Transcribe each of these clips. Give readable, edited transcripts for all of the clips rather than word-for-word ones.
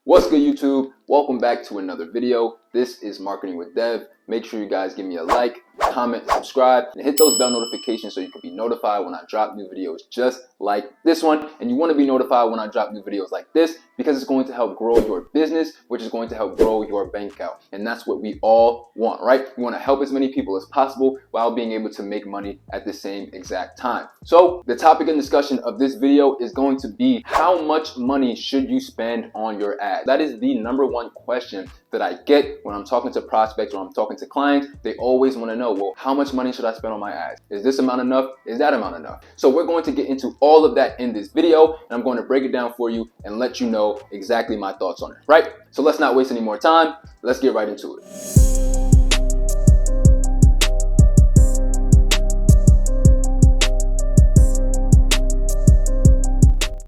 What's good, YouTube? Welcome back to another video. This is Marketing with Dev. Make sure you guys give me a like, comment, subscribe, and hit those bell notifications so you can be notified when I drop new videos just like this one. And you want to be notified when I drop new videos like this because it's going to help grow your business, which is going to help grow your bank account. And that's what we all want, right? We want to help as many people as possible while being able to make money at the same exact time. So the topic and discussion of this video is going to be how much money should you spend on your ads? That is the number one question that I get when I'm talking to prospects or I'm talking to clients. They always want to know, well, how much money should I spend on my ads? Is this amount enough? Is that amount enough? So we're going to get into all of that in this video, and I'm going to break it down for you and let you know exactly my thoughts on it, right? So let's not waste any more time. Let's get right into it.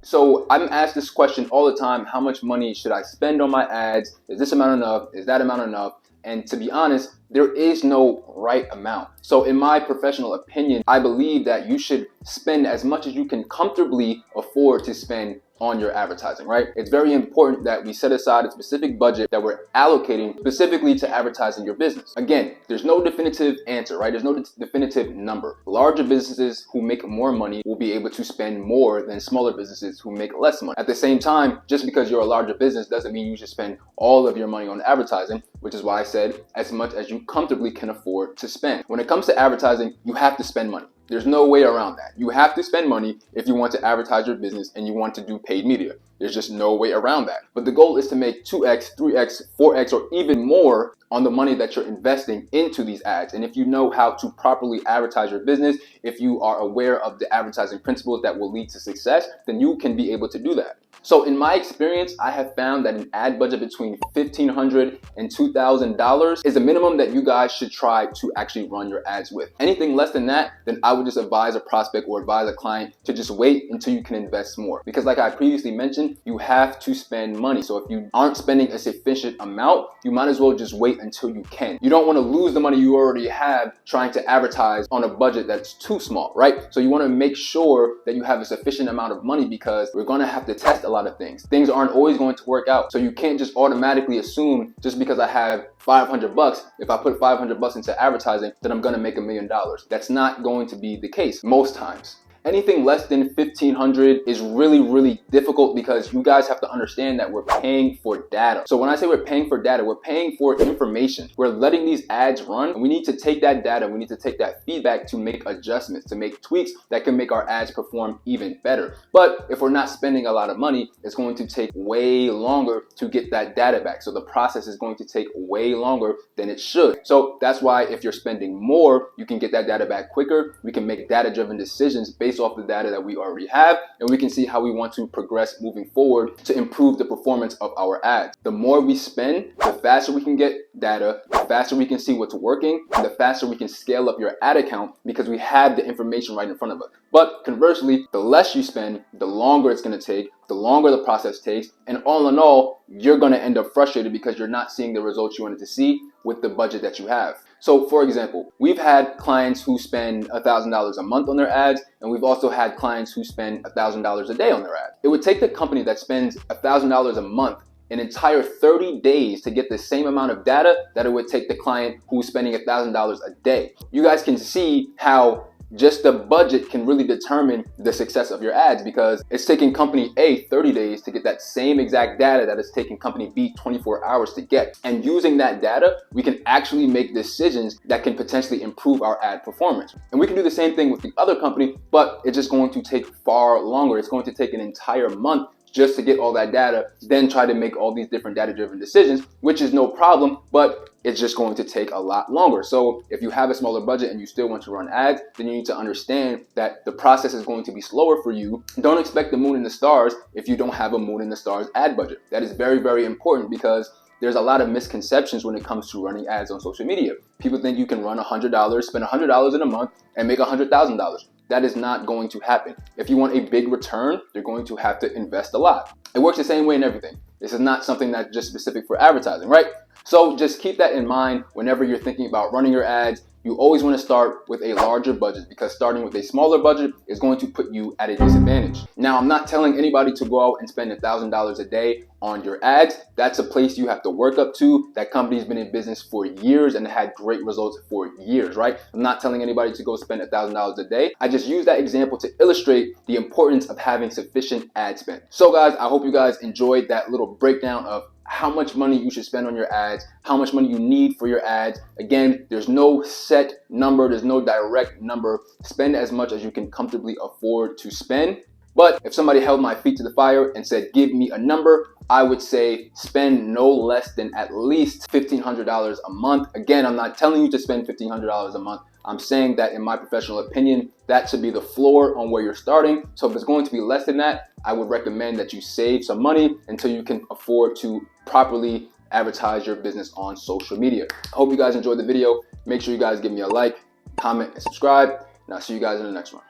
So I'm asked this question all the time: how much money should I spend on my ads? Is this amount enough? Is that amount enough? And to be honest, there is no right amount. So in my professional opinion, I believe that you should spend as much as you can comfortably afford to spend on your advertising, right? It's very important that we set aside a specific budget that we're allocating specifically to advertising your business. Again, there's no definitive answer, right? There's no definitive number. Larger businesses who make more money will be able to spend more than smaller businesses who make less money. At the same time, just because you're a larger business doesn't mean you should spend all of your money on advertising, which is why I said as much as you comfortably can afford to spend. When it comes to advertising, you have to spend money. There's no way around that. You have to spend money if you want to advertise your business and you want to do paid media. There's just no way around that. But the goal is to make 2x, 3x, 4x, or even more on the money that you're investing into these ads. And if you know how to properly advertise your business, if you are aware of the advertising principles that will lead to success, then you can be able to do that. So in my experience, I have found that an ad budget between $1,500 and $2,000 is the minimum that you guys should try to actually run your ads with. Anything less than that, then I would just advise a prospect or advise a client to just wait until you can invest more. Because like I previously mentioned, you have to spend money. So if you aren't spending a sufficient amount, you might as well just wait until you can. You don't want to lose the money you already have trying to advertise on a budget that's too small, right? So you want to make sure that you have a sufficient amount of money because we're going to have to test a lot of things. Things aren't always going to work out. So you can't just automatically assume just because I have $500, if I put $500 into advertising, then I'm going to make $1 million. That's not going to be the case most times. Anything less than $1,500 is really difficult because you guys have to understand that we're paying for data. So when I say we're paying for data, we're paying for information. We're letting these ads run, and we need to take that data, we need to take that feedback to make adjustments, to make tweaks that can make our ads perform even better. But if we're not spending a lot of money, it's going to take way longer to get that data back. So the process is going to take way longer than it should. So that's why if you're spending more, you can get that data back quicker. We can make data-driven decisions based off the data that we already have, and we can see how we want to progress moving forward to improve the performance of our ads. The more we spend, the faster we can get data, the faster we can see what's working, and the faster we can scale up your ad account because we have the information right in front of us. But conversely, the less you spend, the longer it's going to take, the longer the process takes, and all in all, you're going to end up frustrated because you're not seeing the results you wanted to see with the budget that you have. So for example, we've had clients who spend $1,000 a month on their ads, and we've also had clients who spend $1,000 a day on their ads. It would take the company that spends $1,000 a month an entire 30 days to get the same amount of data that it would take the client who's spending $1,000 a day. You guys can see how just the budget can really determine the success of your ads because it's taking company A 30 days to get that same exact data that it's taking company B 24 hours to get. And using that data, we can actually make decisions that can potentially improve our ad performance. And we can do the same thing with the other company, but it's just going to take far longer. It's going to take an entire month just to get all that data, then try to make all these different data-driven decisions, which is no problem, but it's just going to take a lot longer. So if you have a smaller budget and you still want to run ads, then you need to understand that the process is going to be slower for you. Don't expect the moon and the stars if you don't have a moon and the stars ad budget. That is very important because there's a lot of misconceptions when it comes to running ads on social media. People think you can run $100, spend $100 in a month and make $100,000. That is not going to happen. If you want a big return, you're going to have to invest a lot. It works the same way in everything. This is not something that's just specific for advertising, right? So just keep that in mind whenever you're thinking about running your ads. You always want to start with a larger budget, because starting with a smaller budget is going to put you at a disadvantage. Now, I'm not telling anybody to go out and spend $1,000 a day on your ads. That's a place you have to work up to. That company's been in business for years and had great results for years, right? I'm not telling anybody to go spend $1,000 a day. I just use that example to illustrate the importance of having sufficient ad spend. So guys, I hope you guys enjoyed that little breakdown of how much money you should spend on your ads, how much money you need for your ads. Again, there's no set number, there's no direct number. Spend as much as you can comfortably afford to spend. But if somebody held my feet to the fire and said, give me a number, I would say spend no less than at least $1,500 a month. Again, I'm not telling you to spend $1,500 a month. I'm saying that in my professional opinion, that should be the floor on where you're starting. So if it's going to be less than that, I would recommend that you save some money until you can afford to properly advertise your business on social media. I hope you guys enjoyed the video. Make sure you guys give me a like, comment, and subscribe. And I'll see you guys in the next one.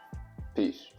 Peace.